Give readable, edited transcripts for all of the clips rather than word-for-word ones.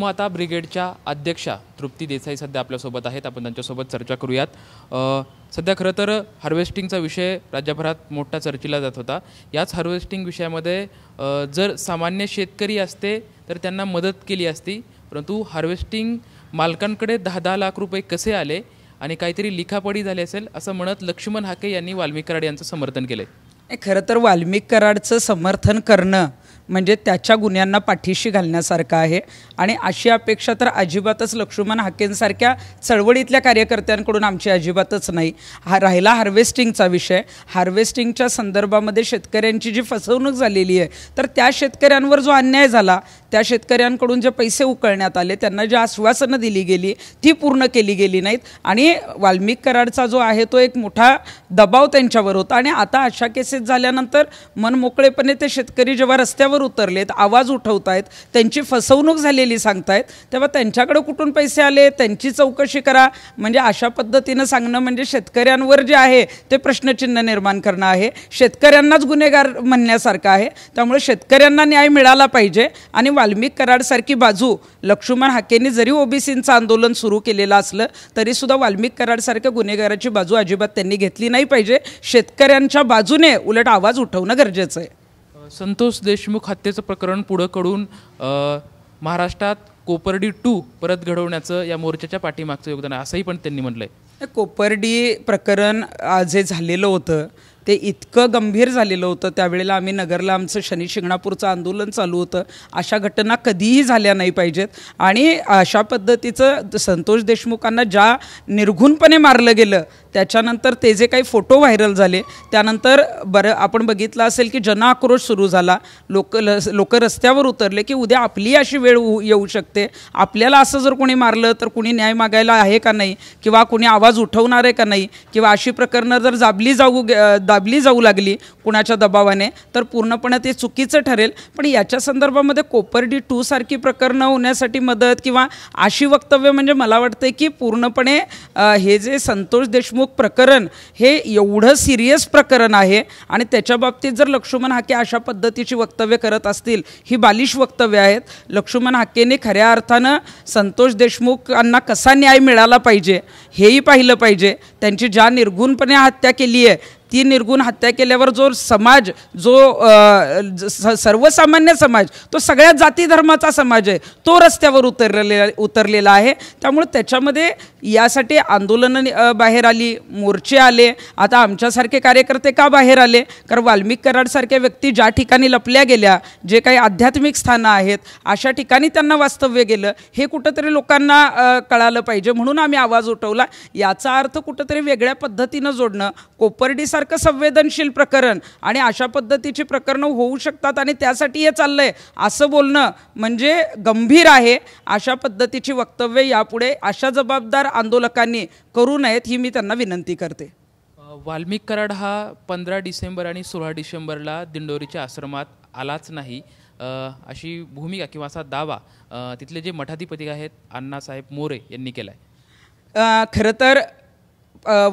गोमाता ब्रिगेडच्या अध्यक्षा तृप्ती देसाई सध्या आपल्यासोबत आहेत. आपण त्यांच्यासोबत चर्चा करूयात. सध्या खरं तर हार्वेस्टिंगचा विषय राज्यभरात मोठा चर्चेला जात होता. याच हार्वेस्टिंग विषयामध्ये जर सामान्य शेतकरी असते तर त्यांना मदत केली असती, परंतु हार्वेस्टिंग मालकांकडे 10-10 लाख रुपये कसे आले आणि काहीतरी लिखापडी झाली असेल असं म्हणत लक्ष्मण हाके यांनी वाल्मिक कराड यांचं समर्थन केले. खरं तर वाल्मिक कराडचं समर्थन करणं म्हणजे त्याच्या गुन्ह्यांना पाठीशी घालण्यासारखं आहे आणि अशी अपेक्षा तर अजिबातच लक्ष्मण हाकेंसारख्या चळवळीतल्या कार्यकर्त्यांकडून आमची अजिबातच नाही. राहिला हार्वेस्टिंगचा विषय, हार्वेस्टिंगच्या संदर्भामध्ये शेतकऱ्यांची जी फसवणूक झालेली आहे तर त्या शेतकऱ्यांवर जो अन्याय झाला, त्या शेतकऱ्यांकडून जे पैसे उकळण्यात आले, त्यांना जी आश्वासनं दिली गेली ती पूर्ण केली गेली नाहीत आणि वाल्मिक कराडचा जो आहे तो एक मोठा दबाव त्यांच्यावर होता. आणि आता अशा केसेस झाल्यानंतर मनमोकळेपणे ते शेतकरी जेव्हा रस्त्यावर उतरलेत, आवाज उठवतायत, त्यांची फसवणूक झालेली सांगतायत, तेव्हा त्यांच्याकडे कुठून पैसे आले त्यांची चौकशी करा म्हणजे अशा पद्धतीनं सांगणं म्हणजे शेतकऱ्यांवर जे आहे ते प्रश्नचिन्ह निर्माण करणं आहे, शेतकऱ्यांनाच गुन्हेगार म्हणण्यासारखं आहे. त्यामुळे शेतकऱ्यांना न्याय मिळाला पाहिजे आणि वाल्मिक कराडसारखी बाजू लक्ष्मण हाकेंनी जरी ओबीसींचं आंदोलन सुरू केलेलं असलं तरीसुद्धा वाल्मिक कराडसारख्या गुन्हेगाराची बाजू अजिबात त्यांनी घेतली नाही पाहिजे. शेतकऱ्यांच्या बाजूने उलट आवाज उठवणं गरजेचं आहे. संतोष देशमुख हत्येचं प्रकरण पुढं कडून महाराष्ट्रात कोपर्डी 2 परत घडवण्याचं या मोर्चाच्या पाठीमागचं योगदान आहे असंही पण त्यांनी म्हटलंय. कोपर्डी प्रकरण जे झालेलं होतं ते इतकं गंभीर झालेलं होतं, त्यावेळेला आम्ही नगरला आमचं शनी शिंगणापूरचं आंदोलन चालू होतं. अशा घटना कधीही झाल्या नाही पाहिजेत आणि अशा पद्धतीचं संतोष देशमुखांना ज्या निर्घुणपणे मारलं गेलं त्याच्यानंतर ते जे काही फोटो व्हायरल झाले त्यानंतर आपण बघितलं असेल की जनआक्रोश सुरू झाला. लोक रस्त्यावर उतरले की उद्या आपली अशी वेळ येऊ शकते, आपल्याला असं जर कोणी मारलं तर कोणी न्याय मागायला आहे का नाही किंवा कोणी आवाज उठवणार आहे का नाही किंवा अशी प्रकरणं जर दाबली जाऊ लागली कुणाच्या दबावाने तर पूर्णपणे ते चुकीचं ठरेल. पण याच्या संदर्भामध्ये कोपर्डी 2 सारखी प्रकरणं होण्यासाठी मदत किंवा अशी वक्तव्य म्हणजे मला वाटतं की पूर्णपणे हे जे संतोष देशमुख प्रकरण हे एवढं सिरियस प्रकरण आहे आणि त्याच्या बाबतीत जर लक्ष्मण हाके अशा पद्धतीची वक्तव्य करत असतील ही बालिश वक्तव्य आहेत. लक्ष्मण हाकेने खऱ्या अर्थानं संतोष देशमुखांना कसा न्याय मिळाला पाहिजे हेही पाहिलं पाहिजे. त्यांची ज्या निर्घुणपणे हत्या केली आहे ती निर्घुण हत्या केल्यावर जो समाज सर्वसामान्य समाज तो सगळ्या जाती धर्माचा समाज आहे तो रस्त्यावर उतरलेला आहे. त्यामुळे त्याच्यामध्ये यासाठी आंदोलनं बाहेर आली, मोर्चे आले. आता आमच्यासारखे कार्यकर्ते का बाहेर आले? कारण वाल्मिक कराडसारख्या व्यक्ती ज्या ठिकाणी लपल्या गेल्या, जे काही आध्यात्मिक स्थानं आहेत अशा ठिकाणी त्यांना वास्तव्य गेलं हे कुठंतरी लोकांना कळालं पाहिजे म्हणून आम्ही आवाज उठवला. याचा अर्थ कुठंतरी वेगळ्या पद्धतीनं जोडणं, कोपर्डी संवेदनशील प्रकरण आणि अशा पद्धतीची प्रकरणं होऊ शकतात आणि त्यासाठी हे चाललंय असं बोलणं म्हणजे गंभीर आहे. अशा पद्धतीची वक्तव्य यापुढे अशा जबाबदार आंदोलकांनी करू नयेत ही मी त्यांना विनंती करते. वाल्मिक कराड हा 15 डिसेंबर आणि 16 डिसेंबरला दिंडोरीच्या आश्रमात आलाच नाही अशी भूमिका किंवा असा दावा तिथले जे मठाधिपती आहेत अण्णासाहेब मोरे यांनी केला आहे. खरं तर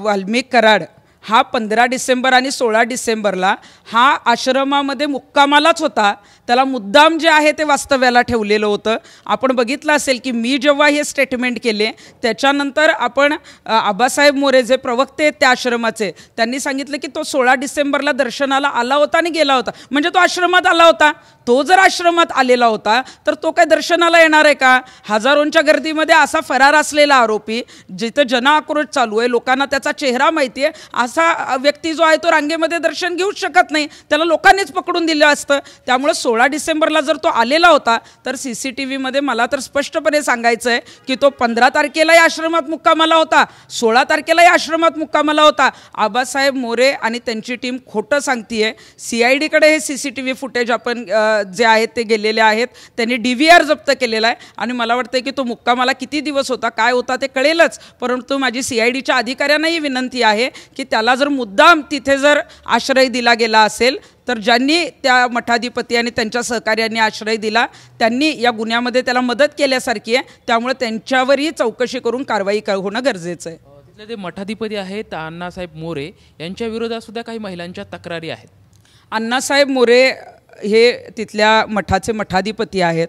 वाल्मिक कराड हा 15 डिसेंबर आणि 16 डिसेंबरला हा आश्रमामध्ये मुक्कामालाच होता. त्याला मुद्दाम जे आहे ते वास्तव्याला ठेवलेलं होतं. आपण बघितलं असेल की मी जेव्हा हे स्टेटमेंट केले त्याच्यानंतर आपण आबासाहेब मोरे जे प्रवक्ते आहेत त्या आश्रमाचे त्यांनी सांगितलं की तो 16 डिसेंबरला दर्शनाला आला होता आणि गेला होता. म्हणजे तो आश्रमात आला होता. तो जर आश्रमात आलेला होता तर तो काय दर्शनाला येणार आहे का? हजारोंच्या गर्दीमध्ये असा फरार असलेला आरोपी, जिथं जनआक्रोश चालू आहे, लोकांना त्याचा चेहरा माहिती आहे, असा व्यक्ती जो आहे तो रांगेमध्ये दर्शन घेऊच शकत नाही. त्याला लोकांनीच पकडून दिलं असतं. त्यामुळे 16 डिसेंबरला जर तो आलेला होता तर CCTVमध्ये मला तर स्पष्टपणे सांगायचं आहे की तो 15 तारखेलाही आश्रमात मुक्कामाला होता, 16 तारखेलाही आश्रमात मुक्कामाला होता. आबासाहेब मोरे आणि त्यांची टीम खोटं सांगतीये. CIDकडे हे CCTV फुटेज आपण जे आहेत ते गेलेले आहेत. त्यांनी DVR जप्त केलेला आहे आणि मला वाटतं की तो मुक्कामाला किती दिवस होता काय होता ते कळेलच. परंतु माझी CIDच्या अधिकाऱ्यांनाही विनंती आहे की त्याला जर मुद्दाम तिथे जर आश्रय दिला गेला असेल तर ज्यांनी त्या मठाधिपती आणि त्यांच्या सहकार्यांनी आश्रय दिला त्यांनी या गुन्ह्यामध्ये त्याला मदत केल्यासारखी आहे. त्यामुळे त्यांच्यावरही चौकशी करून कारवाई होणं गरजेचं आहे. तिथले जे मठाधिपती आहेत अण्णासाहेब मोरे यांच्या विरोधात सुद्धा काही महिलांच्या तक्रारी आहेत. अण्णासाहेब मोरे हे तिथल्या मठाचे मठाधिपती आहेत.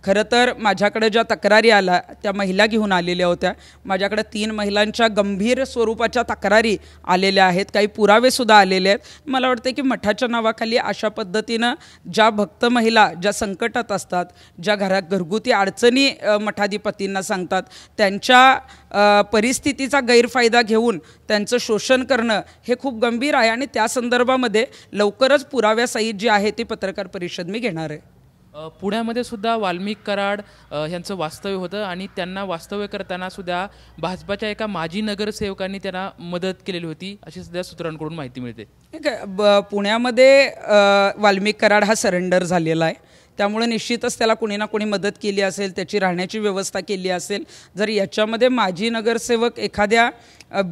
खरं तर माझ्याकडे ज्या तक्रारी आल्या त्या महिला घेऊन आलेल्या होत्या. माझ्याकडे 3 महिलांच्या गंभीर स्वरूपाच्या तक्रारी आलेल्या आहेत, काही पुरावेसुद्धा आलेले आहेत. मला वाटतं की मठाच्या नावाखाली अशा पद्धतीनं ज्या भक्त महिला ज्या संकटात असतात, ज्या घरगुती अडचणी मठाधिपतींना सांगतात, त्यांच्या परिस्थितीचा गैरफायदा घेऊन त्यांचं शोषण करणं हे खूप गंभीर आहे आणि त्या संदर्भामध्ये लवकरच पुराव्यासहित जी आहे ती पत्रकार परिषद मी घेणार आहे. पुण्यामध्ये सुद्धा वाल्मिक कराड यांचं वास्तव्य होतं आणि त्यांना वास्तव्य करताना सुद्धा भाजपाच्या एका माजी नगरसेवकांनी त्यांना मदत केलेली होती अशी सध्या सूत्रांकडून माहिती मिळते. पुण्यामध्ये वाल्मिक कराड हा सरेंडर झालेला आहे, त्यामुळे निश्चितच त्याला कोणी ना कोणी मदत केली असेल, त्याची राहण्याची व्यवस्था केली असेल. जर याच्यामध्ये माजी नगरसेवक एखाद्या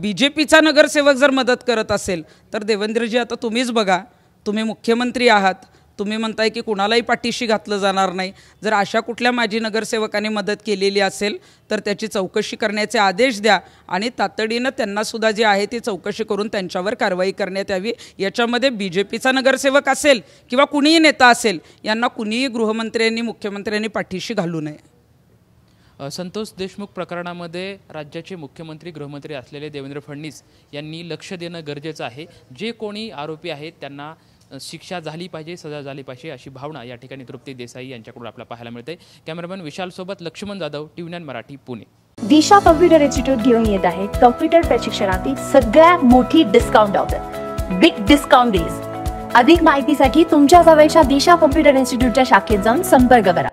BJPचा नगरसेवक जर मदत करत असेल तर देवेंद्रजी आता तुम्हीच बघा, तुम्ही मुख्यमंत्री आहात, तुम्ही म्हणताय की कुणालाही पाठीशी घातलं जाणार नाही. जर अशा कुठल्या माजी नगरसेवकाने मदत केलेली असेल तर त्याची चौकशी करण्याचे आदेश द्या आणि तातडीनं त्यांनासुद्धा जी आहे ती चौकशी करून त्यांच्यावर कारवाई करण्यात यावी. याच्यामध्ये BJPचा नगरसेवक असेल किंवा कुणीही नेता असेल, यांना कुणीही गृहमंत्र्यांनी मुख्यमंत्र्यांनी पाठीशी घालू नये. संतोष देशमुख प्रकरणामध्ये राज्याचे मुख्यमंत्री गृहमंत्री असलेले देवेंद्र फडणवीस यांनी लक्ष देणं गरजेचं आहे. जे कोणी आरोपी आहेत त्यांना शिक्षा झाली पाहिजे, सजा झाली पाहिजे अशी भावना या ठिकाणी तृप्ती देसाई यांच्याकडून आपल्याला पाहायला मिळते. कॅमेरामॅन विशाल सोबत लक्ष्मण जाधव, TV9 मराठी, पुणे. दिशा कॉम्प्युटर इन्स्टिट्यूट घेऊन येत आहे कॉम्प्युटर प्रशिक्षणातील सगळ्यात मोठी discount offer, big discount days. अधिक माहितीसाठी तुमच्या जवळच्या दिशा कॉम्प्युटर इन्स्टिट्यूटच्या शाखेत जाऊन संपर्क करा.